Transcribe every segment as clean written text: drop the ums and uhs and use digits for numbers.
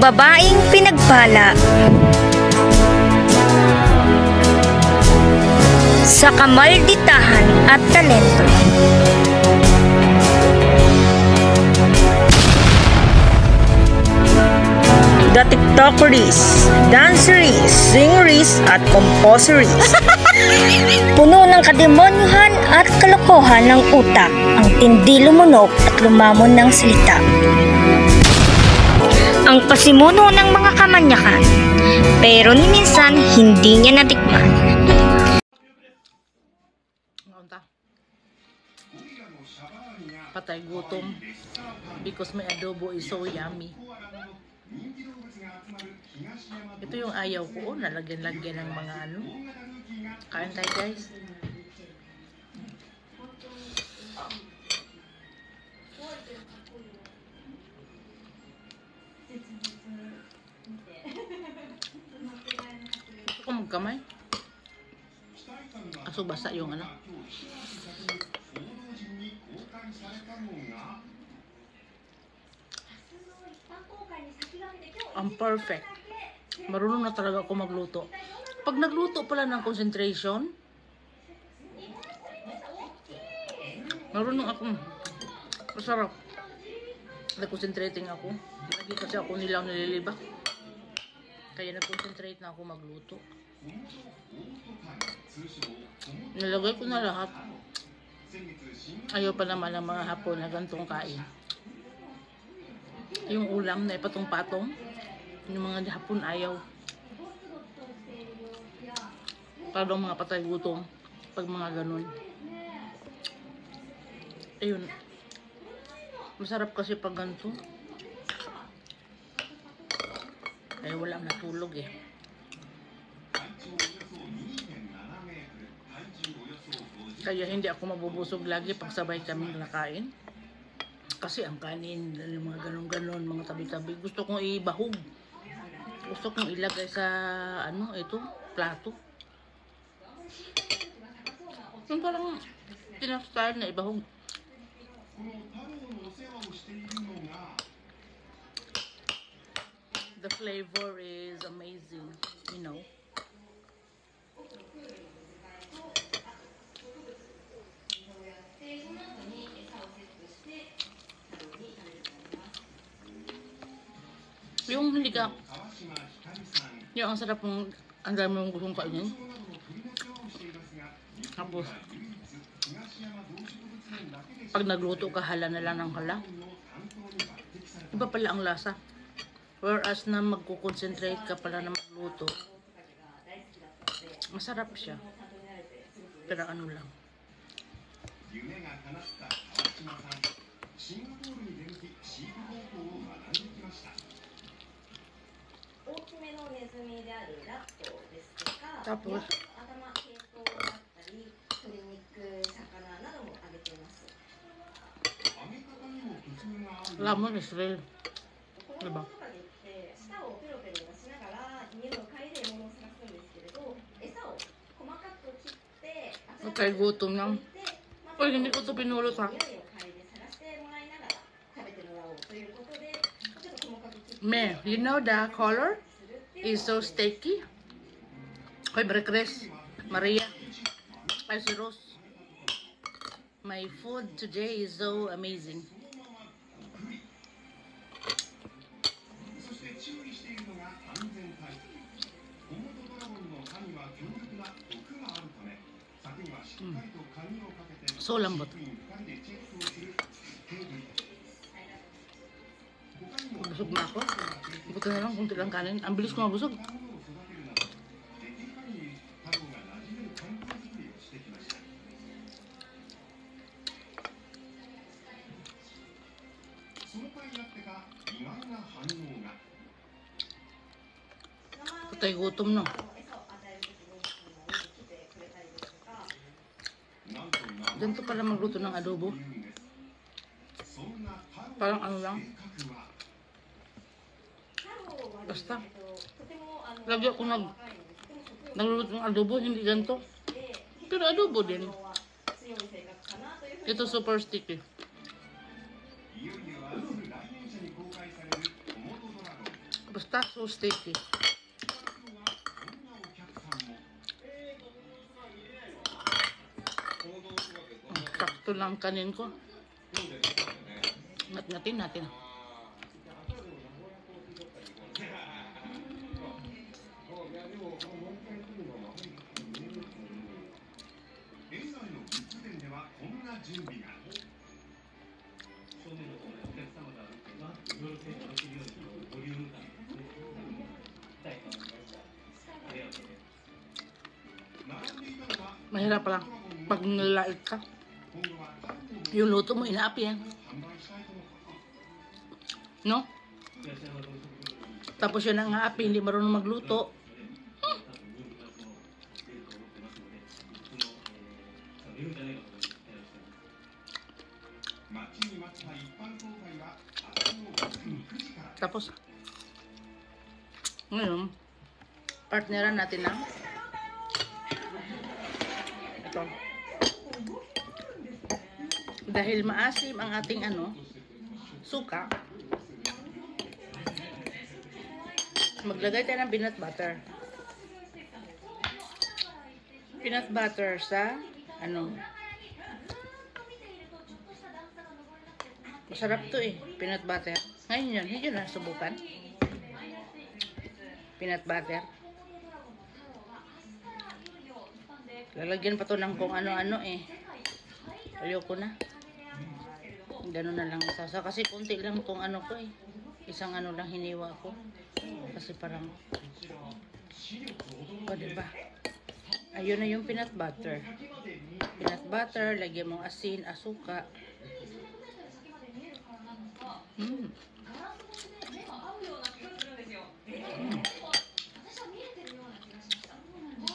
babaeng pinagpala. Sa kamalditahan at talento. The TikTokeries, danceries, singeries at composeries. Puno ng kademonyuhan at kalokohan ng utak, ang tindi lumunok at lumamon ng salita. Ang pasimuno ng mga kamanyakan, pero ni minsan hindi niya natikman. Patay gutom because my adobo is so yummy. Ito yung ayaw ko, nalagyan-lagyan ng mga ano. Kain tayo guys. Gusto ko magkamay. Kaso basa yung ano. Ang perfect. Marunong na talaga ako magluto. Pag nagluto pala ng concentration, marunong ako. Masarap. Nag-concentrating ako. Lagi kasi ako nilang nililibak. Kaya nag-concentrate na ako magluto. Nilagay ko na lahat. Ayaw pa naman ng mga Hapon na gantong kain. Yung ulam na ipatong-patong, yung mga Hapon ayaw. Parang mga patay gutom pag mga ganun. Ayun. Masarap kasi pag ganito. Kaya wala natulog eh. Kaya hindi ako mabubusog lagi pag sabay kami nakain. Kasi ang kanin, mga ganon-ganon, mga tabi-tabi, gusto kong ibahog. Gusto kong ilagay sa, ano, ito, plato. Yung parang tinastyle na ibahog. The flavor is amazing, you know. Yung hindi ka, yung ang sarap ng, ang dami mong gustong kainin. Tapos, pag nagluto ka, hala na lang ng hala. Iba pala ang lasa. Whereas na magkukonsentrate ka pala na magluto, masarap siya. Pero ano lang. Tapos, lamon is real. Diba? Okay, gutom lang. Uy, hindi ko ito pinulot ha. Me, you know the color is so sticky. Hoy, Brecres, Maria, ay si Rose. My food today is so amazing. So lambot. Busog na ako. Buti na lang kung tilang kanin. Ang bilis ko mabusog. Patay gutom no. Ganito pala magluto ng adobo. Parang ano lang. Basta. Lagi ako nagluluto ng adobo, hindi ganito. Pero adobo din. Ito super sticky. Basta so sticky. Sakto lang kanin ko. Ngat-ngatin natin. Mahirap lang pag nilalait ka. Yung luto mo, inaapi yan. No? Tapos yun ang aapi, hindi marunong magluto. Tapos, ngayon, partneran natin ng ito. Dahil maasim ang ating suka, maglagay tayo ng peanut butter. Peanut butter sa masarap to peanut butter. Ngayon yun, hindi na subukan. Peanut butter. Lalagyan pa to ng kung ano-ano ayoko na. Ganun na lang isa. Kasi konti lang tong ko isang lang hiniwa ko. Kasi parang diba? Ayun na yung peanut butter. Peanut butter, lagyan mong asin, asuka.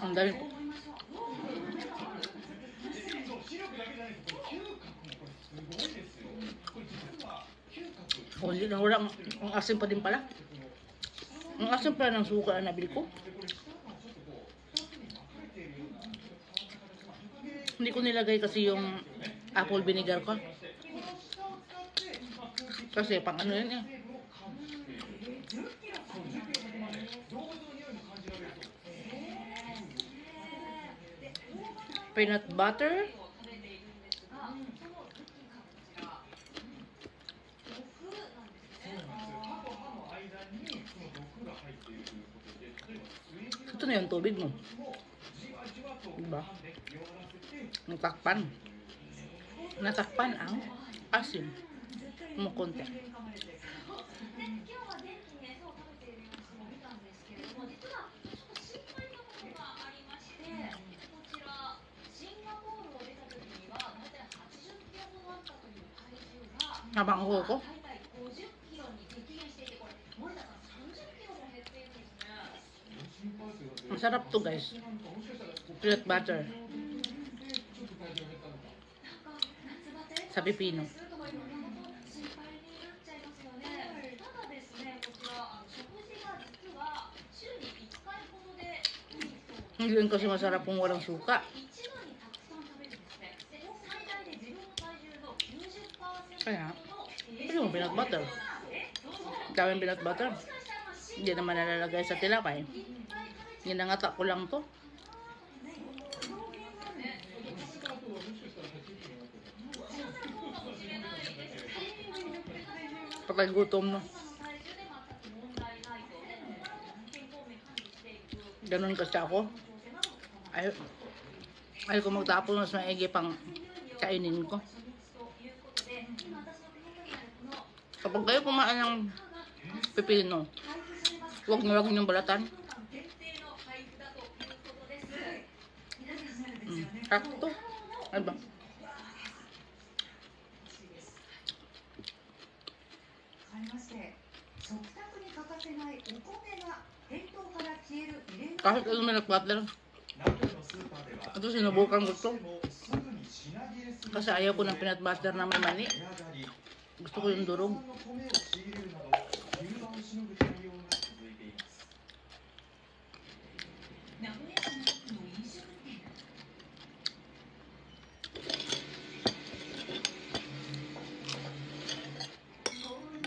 Ang dami po. Hindi na wala. Ang asin pa din pala. Ang asin pala ng suka na nabili ko. Hindi ko nilagay kasi yung apple vinegar ko. Kasi pang yun Peanut butter. Ito na yung tubig mo. Diba? Natakpan ang asin mo konti. Habang ko. Masarap to guys. Peanut butter. Sa pipino. Hindi rin kasi masarap kung walang suka. Kaya, ito yung peanut butter. Daming peanut butter. Hindi naman nalalagay sa tilapay. Ginangata ko lang to. Patay gutom no. Ganun kasi ako. Ayaw ko magtapon mas maigi pang kainin ko. Kapag kayo kumain ng pipino, huwag niyong balatan. Sakto. Ano ba? Kahit ano may nag-butler. Ito sinubukan ko ito. Kasi ayaw ko ng peanut butter na may mani. Gusto ko yung durog.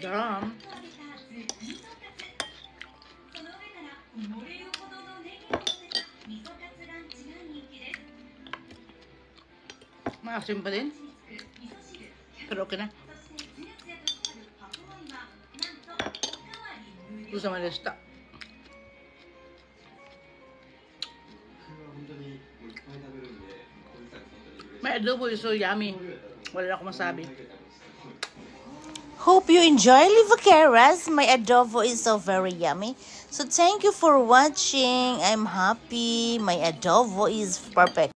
Damn. Maasim pa din. Pero okay na. Ito sa malesta. May adobo is so yummy. Wala akong masabi. Hope you enjoy Livaqueras. My adobo is so very yummy. So thank you for watching. I'm happy. My adobo is perfect.